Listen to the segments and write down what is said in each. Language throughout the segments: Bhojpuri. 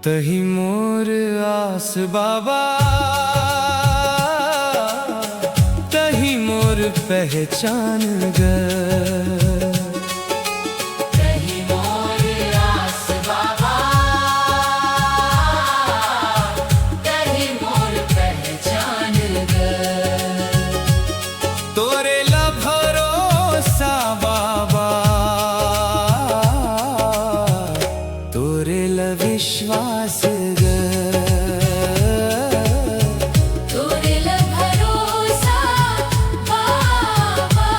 तही मोर आस बाबा, तही मोर पहचान ग। तही मोर आस बाबा, तही मोर पहचान ग। तोरे ला भरोसा बाबा, तोरे ला विश्वास ग। तोरे ला भरोसा बाबा,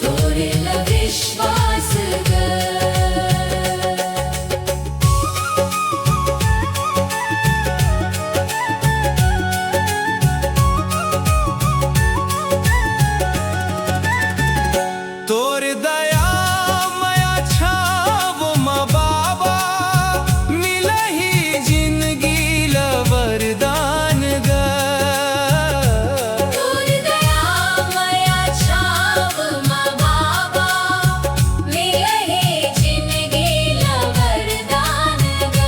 तोरे ला विश्वास ग। तोर दया माया छाव मा बाबा, मिलही जिंदगी ला वरदान ग। तोर दया माया छाव मा बाबा, मिलही जिंदगी ला वरदान ग।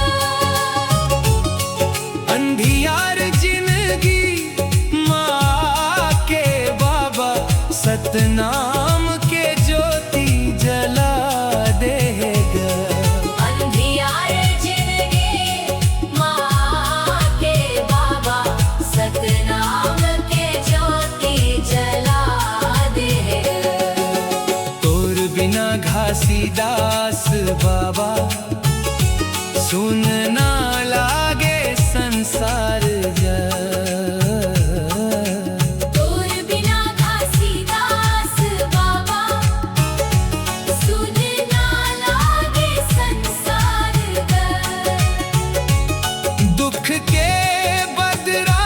अंधियार जिंदगी माँ के बाबा, सतनाम के ज्योति जला देगा। अंधियार जिंदगी माँ के बाबा, सतनाम के ज्योति जला देगा। तोर बिना घासीदास बाबा, सुन ना लागे संसार जा। तोर बिना घासीदास बाबा, सुन ना लागे संसार ग। दुख के बदरा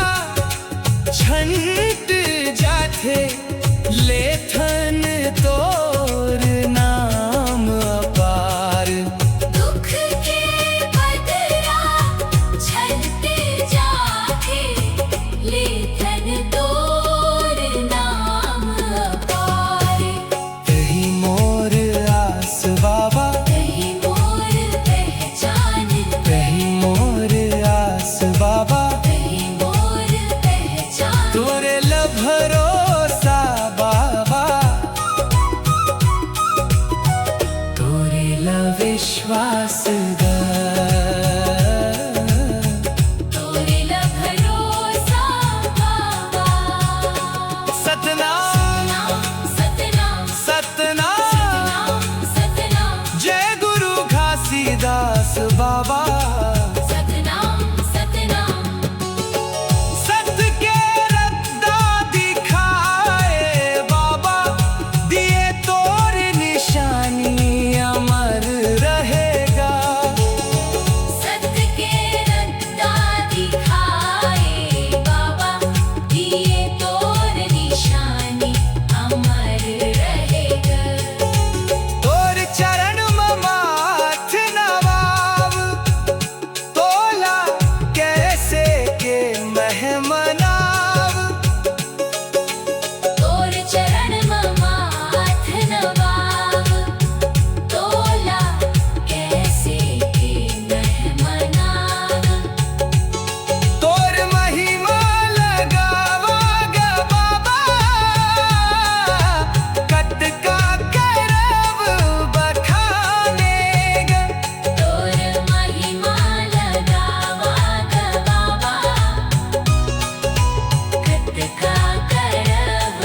छंट जाथे, लेथन तोर नाम अपार। दुख के बदरा छलट जाथे, लेथन तोर नाम अपार। तही मोर आस बाबा, तही मोर पहचान, तही मोर आस बाबा, तही मोर पहचान। तोरे ला भरोसा बाबा, तोरे ला विश्वास ग। तोरे ला भरोसा बाबा। सतनाम सतनाम सतनाम, सतनाम, जय गुरु घासीदास बाबा। सतनाम सतनाम। सत के रत्ता दिखाए बाबा, दिए तोर निशानी अमर रहेगा। सत के रत्ता दिखाए बाबा, दिए तोर निशानी अमर रहेगा। तोर चरण में माथ नवाव, तोला कैसे के मेहमनाव। तोर चरण में माथ नवाव, तोला कैसे के मेहमनाव। तोर महिमा लगावा ग बाबा, कत का करब बखाने ग। तोर महिमा लगावा ग बाबा, कत का करब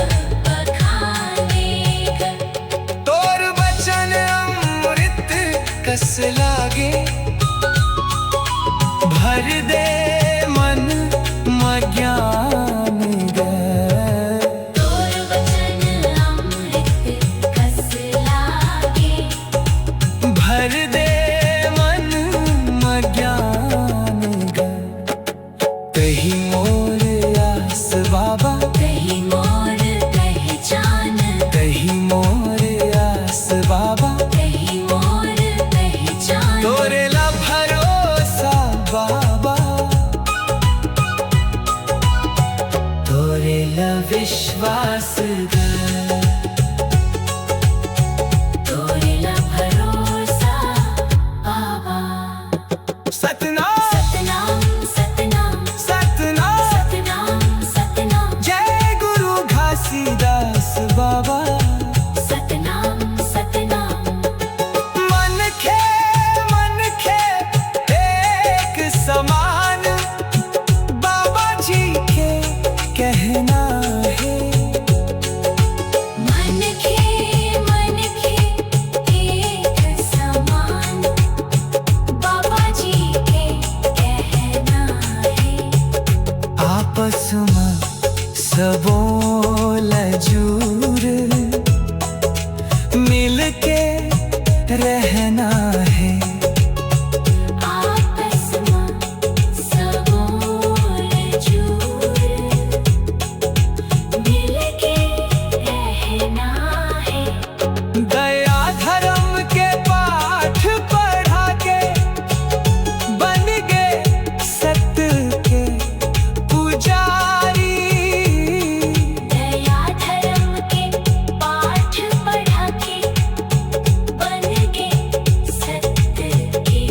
बखाने ग। तोर बचन अमृत कस लागे, भर दे मन में ज्ञान ग। तोर वचन अमृत कस लागे, भर दे मन में ज्ञान ग। तही मोर आस बाबा, तही मोर पहचान, तही मोर आस बाबा, तही मोर पहचान। तोरे ला भरोसा बाबा, तोरे ला विश्वास ग। सबों लजूर मिलके रहना है। आपस में सबों लजूर मिलके रहना है। दया धर्म के पाठ पढ़ा के बन गए सत्य के पुजारी। दया धर्म के पाठ पढ़ा के बन गए सत्य के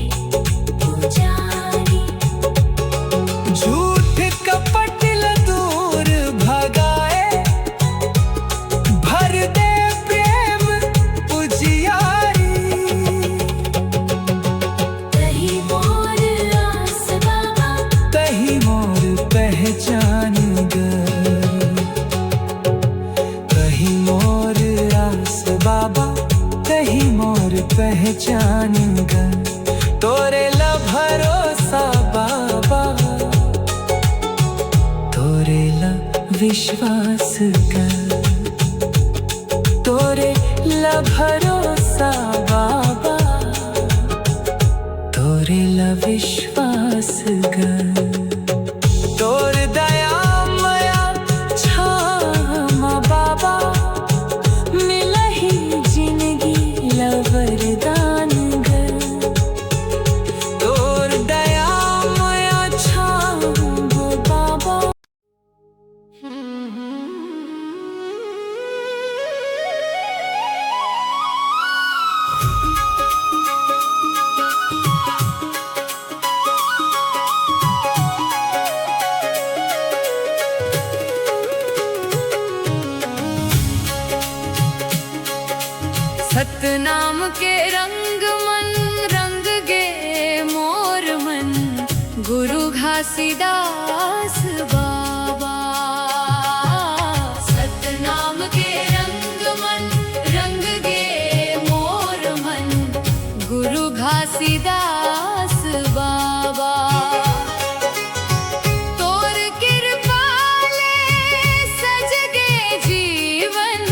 पुजारी। झूठ कपट दूर भगाए भर दे प्रेम उजियारी। तही मोर आस बाबा तही मोर पहचान गए। तही मोर आस बाबा तही मोर पहचान गए। तोरे ला भरोसा बाबा तोरे ला विश्वास कर। तोरे ला भरोसा बाबा तोरे ला विश्वास कर। तोर दया मया छाम बाबा मिलही जिंदगी ला वरदान गर। तोर दया मया छाम बाबा। सतनाम के रंग मन रंग गे मोर मन गुरु घासीदास बाबा। सतनाम के रंग मन रंग गे मोर मन गुरु घासीदास बाबा। तोर कृपा ले सज गे जीवन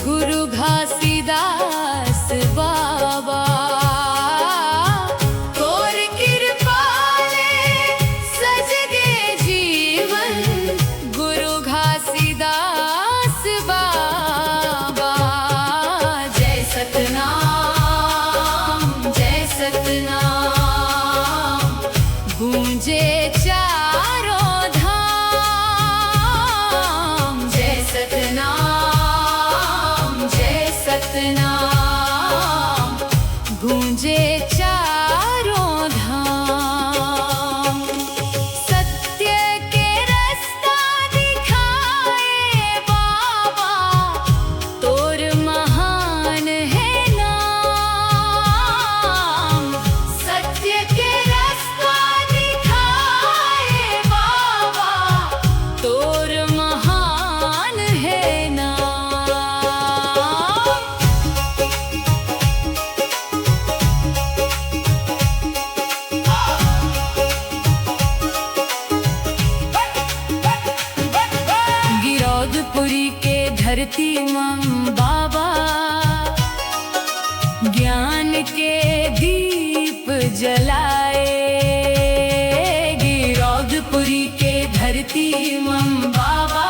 गुरु घासीदास बाबा। तोर कृपा ले सज गे जीवन गुरु घासीदास बाबा। जय सतनाम जय सतनाम गूंजे चारों धाम। जय सतनाम गूंजे चारों धाम। सत्य के रास्ता दिखाए बाबा तोर महान है नाम। सत्य के रास्ता दिखाए बाबा तोर महान है नाम। गिरौदपुरी के धरती मम बाबा ज्ञान के दीप जलाए। गिरौदपुरी के धरती मम बाबा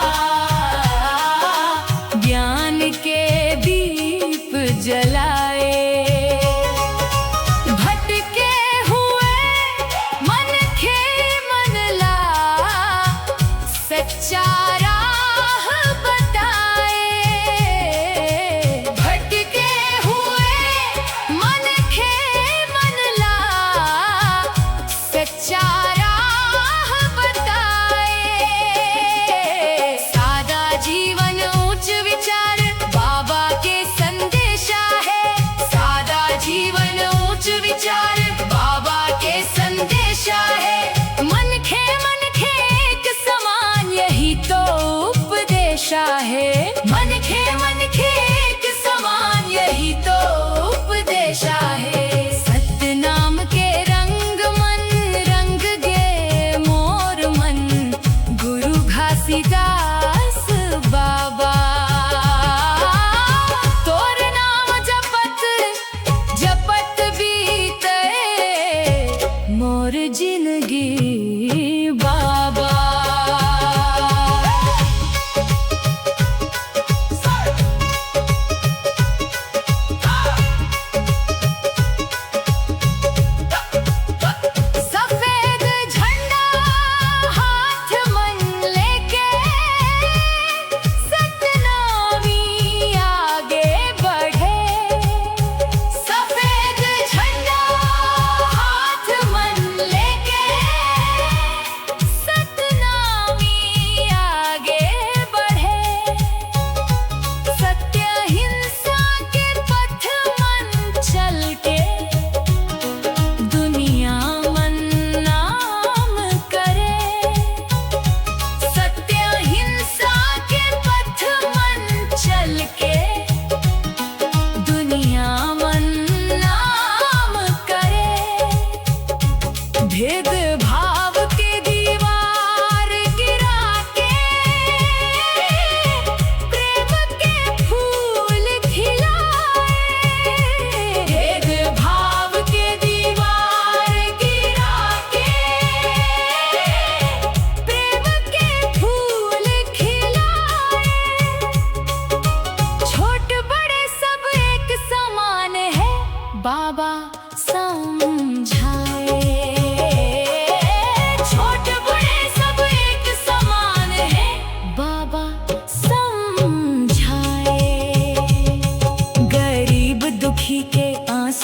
ज्ञान के दीप जलाए। भटके हुए मन खे मन ला सच्चा राह बताए।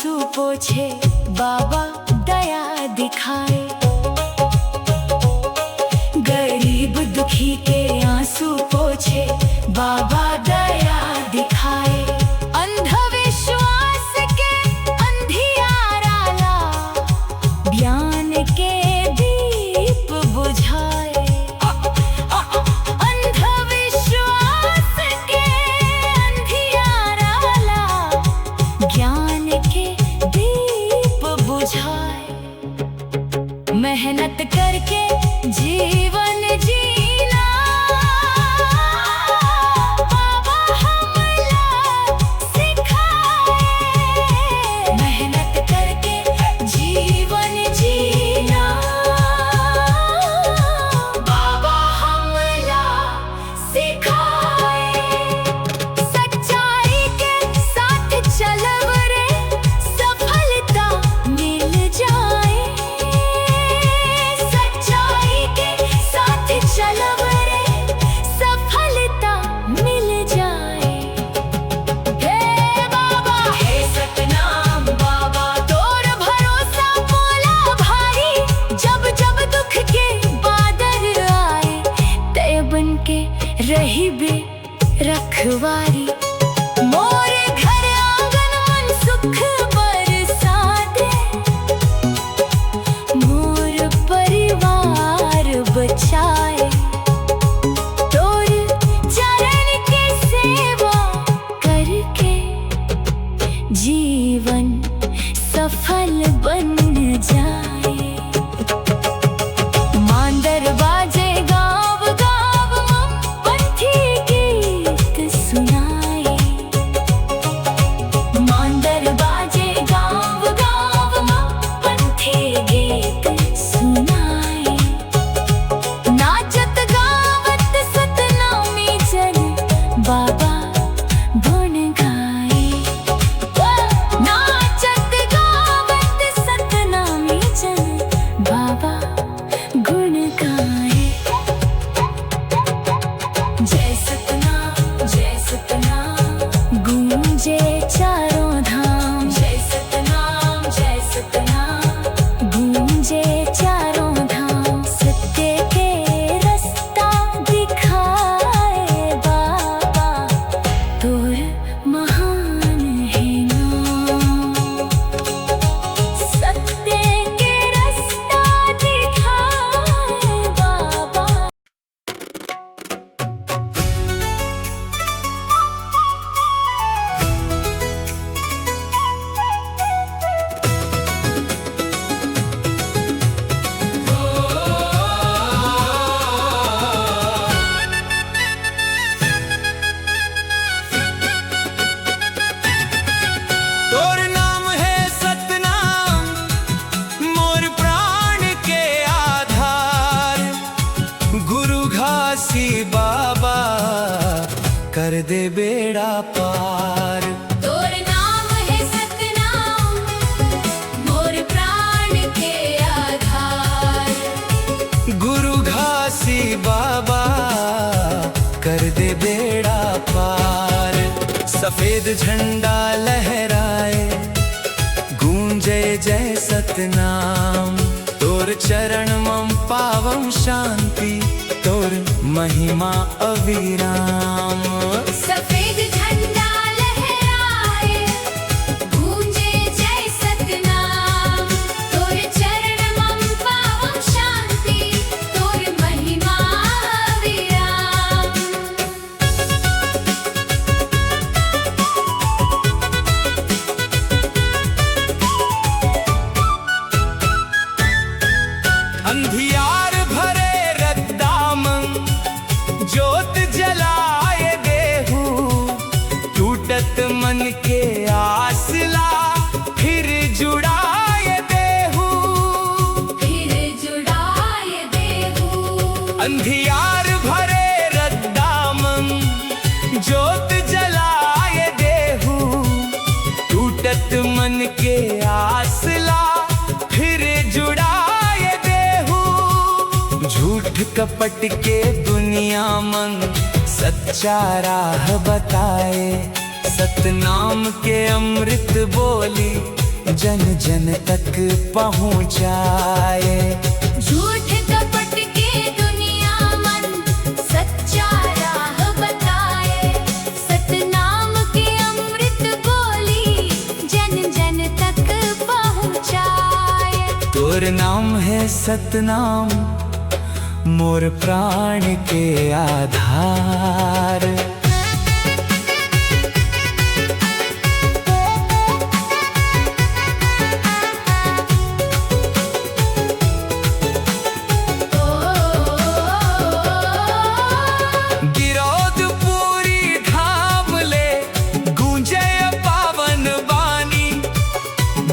आंसू पोछे बाबा दया दिखाए। गरीब दुखी के आंसू पोछे बाबा दया दिखाए। अंधविश्वास के अंधियारा ला, ज्ञान के दीप बुझाए। अंधविश्वास के अंधियारा ला, ज्ञान के दीप बुझाए। मेहनत करके जीवन जीना बाबा हमला सिखाए। मेहनत करके जीवन जीना बाबा हमला सिखाए। सच्चाई के साथ चलब रे, सफलता मिल जाए। सच्चाई के साथ चलब रे, सफलता मिल जाए। हे बाबा हे सतनाम बाबा, तोर भरोसा मोला भारी। जब जब दुख के बादल आए, तय बन के रही बे रखवारी। मोरे घर आंगन मन सुख बरसा दे, मोर परिवार बचाए। तोर चरण के सेवा करके जीवन सफल बन जाए। मांदर बाजे गाँव गाँव, पंथी गीत सुनाए। मांदर बाजे गाँव गाँव, पंथी गीत सुनाए। नाचत गावत सतनामी जन बाबा गुण गाए। नाचत गावत सतनामी जन बाबा गुण गाए। जय सतनाम गूंजे चारों धाम। जय सतनाम गूंजे चारों धाम। सत्य के रास्ता दिखाए बाबा, तोर महान है नाम। सत्य के रास्ता दिखाए बाबा। तोर नाम है सतनाम, मोर प्राण के आधार। गुरु घासी बाबा कर दे बेड़ा पार। तोर नाम है सतनाम, मोर प्राण के आधार। गुरु घासी बाबा कर दे बेड़ा पार। सफेद झंडा लहराए, गूंजे जय सतनाम। तोर चरण मम पावम शांति, तोर महिमा अविराम। सफेद झंडा लहराए, गूंजे जय सतनाम। तोर चरण मम पावम शांति, तोर महिमा विराम। अंधियार भरे रद्दामन, ज्योत जलाए देहू। टूटत मन के आसला, फिर जुड़ाए देहू। फिर जुड़ाए देहू। अंधियार भरे रद्दामन, ज्योत जलाए देहू। टूटत मन के आसला, फिर जुड़ाए देहू। झूठ कपट के दुनिया मन सच्चा राह बताए। सतनाम के अमृत बोली जन जन तक पहुँचाए। झूठ कपट के दुनिया मन सच्चा राह बताए। सतनाम के अमृत गोली जन जन तक पहुँचाए। तोर नाम है सतनाम, मोर प्राण के आधार। गिरौद पूरी धाम ले गूंजे पावन बानी।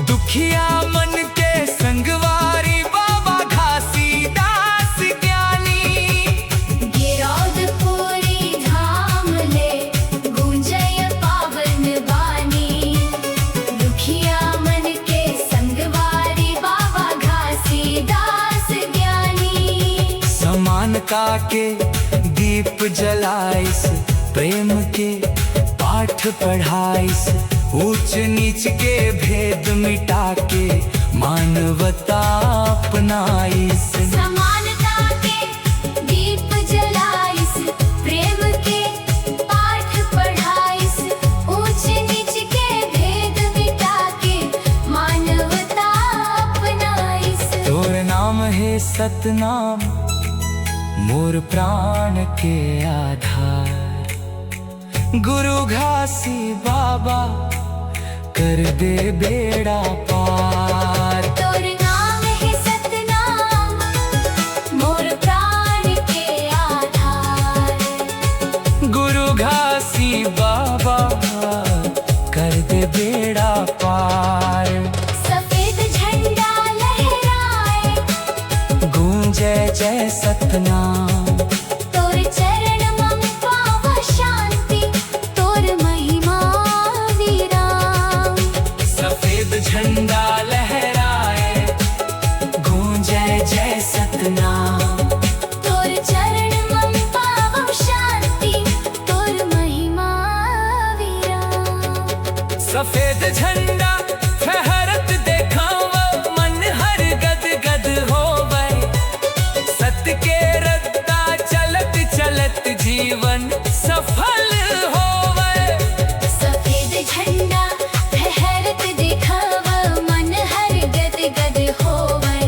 दुखिया मन के संगवारी बाबा घासीदास ज्ञानी। गिरौद पूरी धाम ले गूंजय पावन बानी। दुखिया मन के संगवारी बाबा घासीदास ज्ञानी। समानता के दीप जलाइस, प्रेम के पाठ पढ़ाइस। ऊंच नीच के भेद मिटा के मानवता अपनाइस। समानता के दीप जलाइस, प्रेम के पाठ पढ़ाइस। ऊंच नीच के भेद मिटा के मानवता अपनाइस। तोर नाम है सतनाम, मोर प्राण के आधार। गुरु घासी बाबा कर दे बेड़ा पार। तोर नाम है सतनाम, मोर प्राण के आधार। गुरु घासी बाबा कर दे बेड़ा पार। सफेद झंडा लहराए, गूंजे जय सतनाम। तोर चरण मम पावा शांति। तोर महिमा विराम। सफेद झंडा लहराए, गूंजे जय सतनाम। तोर चरण मम पावा शांति। तोर महिमा विराम। सफेद झंडा फहरत देखावा, मन हर गद गद होवे। सत्य के रत्ता चलत चलत जीवन सफल होवे। सफेद झंडा फहरत दिखावा, मन हर गद गद होवे।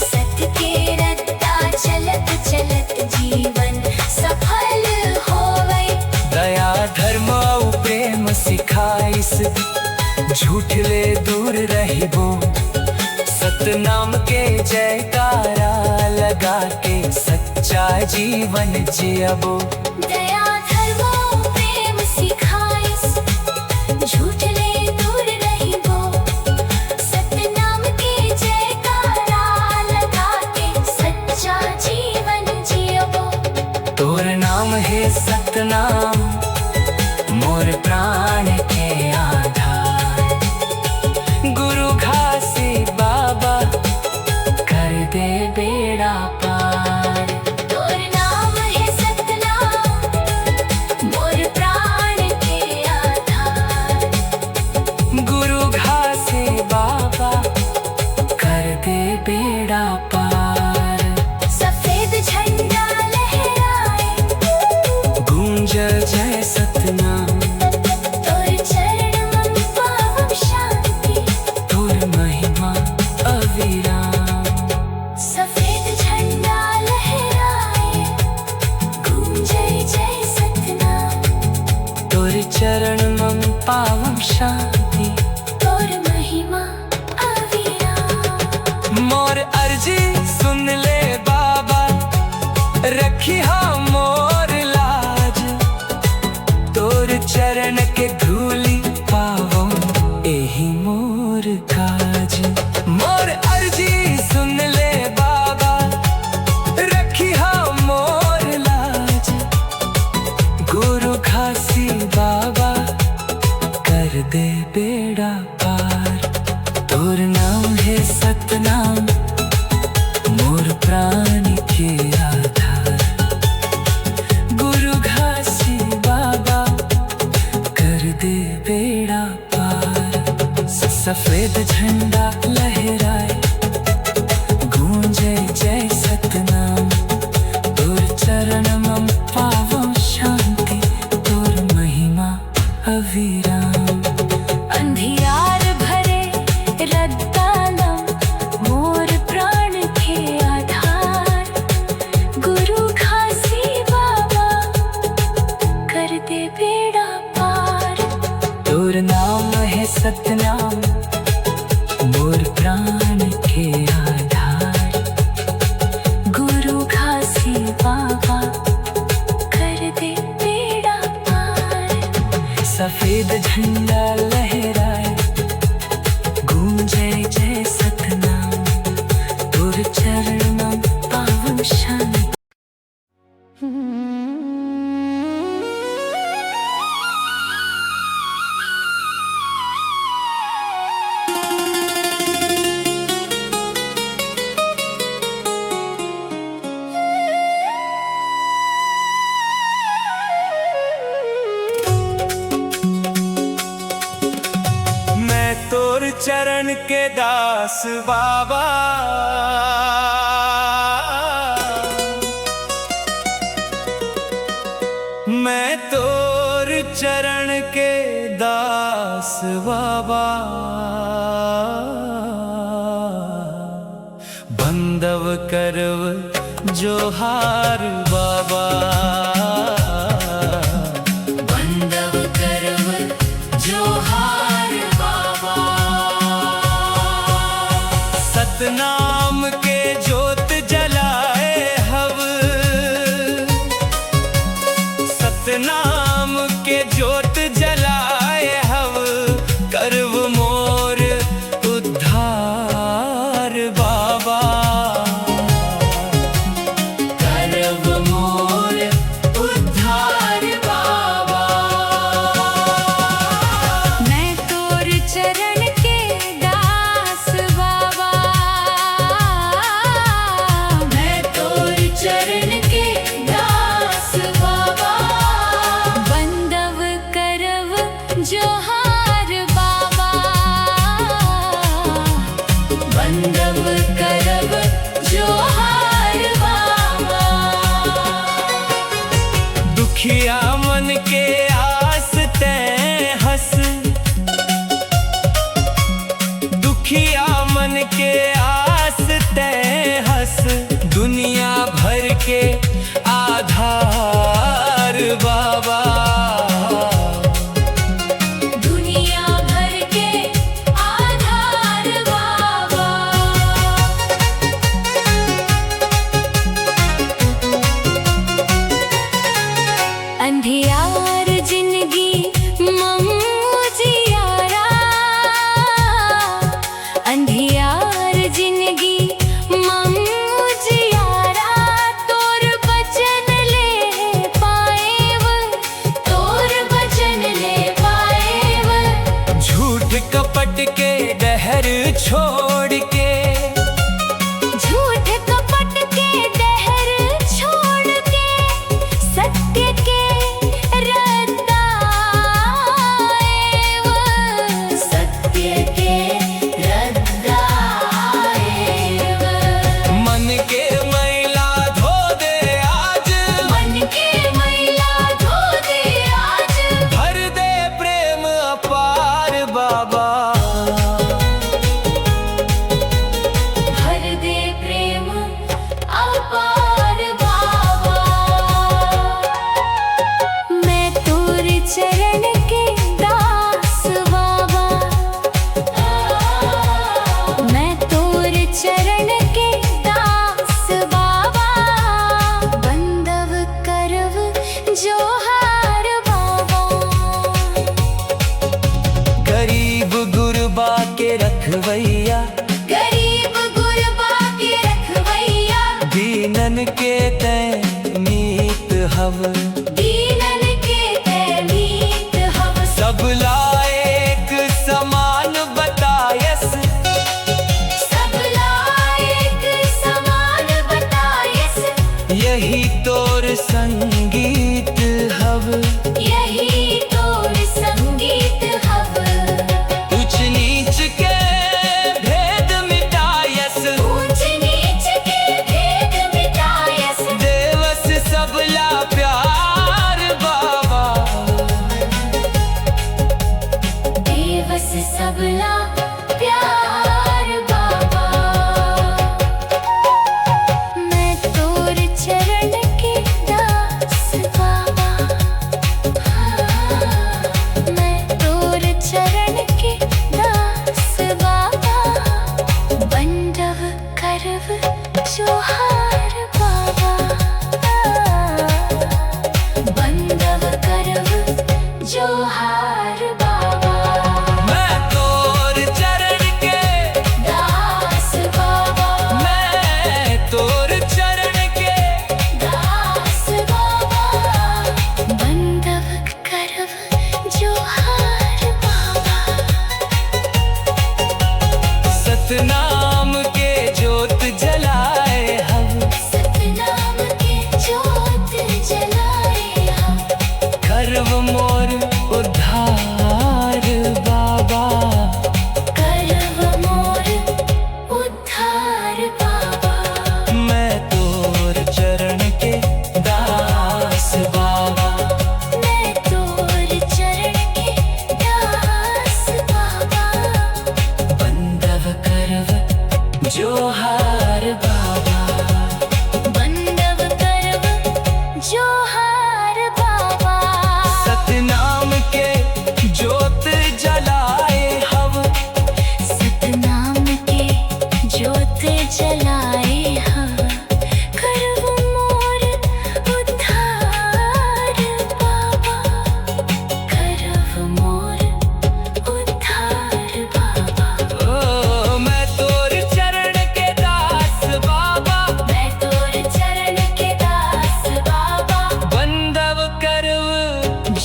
सत्य के रत्ता चलत चलत जीवन सफल होवे। दया धर्म और प्रेम सिखाइस, झूठ ले दूर रहिबो। सतनाम के जयकारा लगा के सच्चा जीवन जियबो। दया धर्म प्रेम सिखाइस, झूठ ले दूर रहिबो। सतनाम के जयकारा लगा के सच्चा जीवन जियबो। तोर नाम है सतनाम, मोर प्राण के आधार। गुरु घासी बाबा कर दे बेड़ा पार। तोर नाम है सतनाम, मोर प्राण के आधार। गुरु घासी बाबा कर दे बेड़ा पार। सफेद झंडा लहराए, गूंज जय सतनाम। तोर चरण मम पावम शांति। तोर महिमा अविराम। सफेद झंडा लहराए, गूंजे जय सतनाम। तोर चरण मम पावम शांति। तोर महिमा अविराम। मोर अर्जी सुन ले बाबा, रखी मोर लाज। तोर चरण के धूली पावो, एही मोर काज। मोर अर्जी सुन ले बाबा, रखी मोर लाज। गुरु घासी बाबा कर दे बेड़ा पार। तोर नाम है सतनाम, मोर प्राण के आधार। गुरु घासी बाबा कर दे बेड़ा पार। सफेद झंडा लहराए, गूंजे जय सतनाम। तोर चरणमं पावं शांति, तोर महिमा अविराम। अंधियार भरे रद्दालम, मोर प्राण के आधार। गुरु घासी बाबा कर दे बेड़ा पार। तोर नाम है सतनाम, मोर प्राण के आधार। गुरु घासी बाबा कर दे बेड़ा पार। सफेद झंडा लहराए, गूंजे जय सतनाम। तोर चरणमं पावन शांति। मैं तोर चरण के दास बाबा, मैं तोर चरण के दास बाबा। बंदव करव जोहार बाबा, बंदव करव जोहार बाबा। सतनाम के जोत जलाए हव, सतनाम के जोत जलाए हव। करव मोर उद्धार बाबा, करव मोर उद्धार बाबा। मैं तोर चरण के दास बाबा, मैं तोर चरण के दास बाबा। बंदव करव जोहार बाबा। बंदव करव जोहार बाबा। दुखिया मन के आस तैं हंस, दुखिया मन के आस तैं हंस। दुनिया भर के आधार बाबा, दुनिया भर के आधार बाबा। अंधियार जिंदगी ममुजियारा, अंधियार जिंदगी ममुजियारा। तोर बचन ले पाएव, तोर वचन ले पाएव। झूठ कपट के डहर छोड़ के, झूठ कपट के डहर छोड़ के। सत्य के रद्दाएव, सत्य के रद्दाएव। मन के मैला धो दे आज, मन के मैला धो दे आज। भर दे प्रेम अपार बाबा, भर दे प्रेम अपार बाबा। मैं तोर चरण के दास बाबा, मैं तोर चरण के दास बाबा। बंदव करव जोहार बाबा। गरीब गुरबा के रखवैया, गरीब गुरबा के रखवैया। दीनन के तैं मीत हव। दीनन के तैं मीत हव। सब लायक समान बतायस, सब लायक समान बतायस। यही तोर संगीत हव। यही तोर संगीत हव। ऊंच नीच के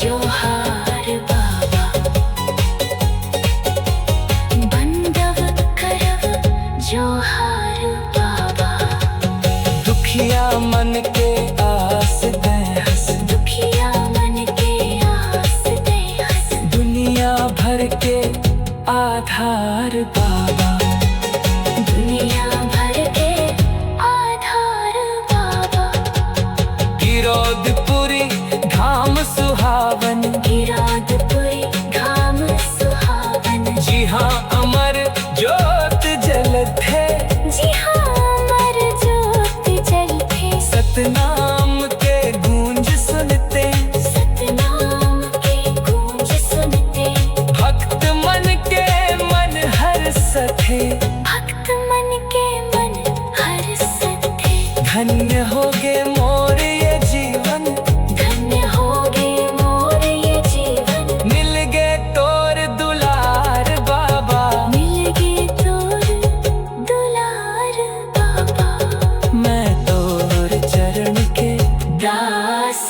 जोहार बाबा बंदव करव जोहार बाबा दुखिया मन के आस दे हंस दुखिया मन के आस दे हंस दुनिया भर के आधार बाबा दुनिया भर के आधार बाबा गिरौदपुरी धाम सुहावन गिरौदपुरी धाम सुहावन जी हाँ अमर ज्योत जलत है जी हाँ अमर ज्योत जलते सतनाम के गूंज सुनते सतनाम के गूंज सुनते भक्त मन के मन हर सथे भक्त मन के मन हर सथे धन्य हो गे मोर ये जीवन धन्य हो गे मोर ये जीवन मिल गे तोर दुलार बाबा मिल गे तोर दुलार बाबा मैं तोर चरण के दास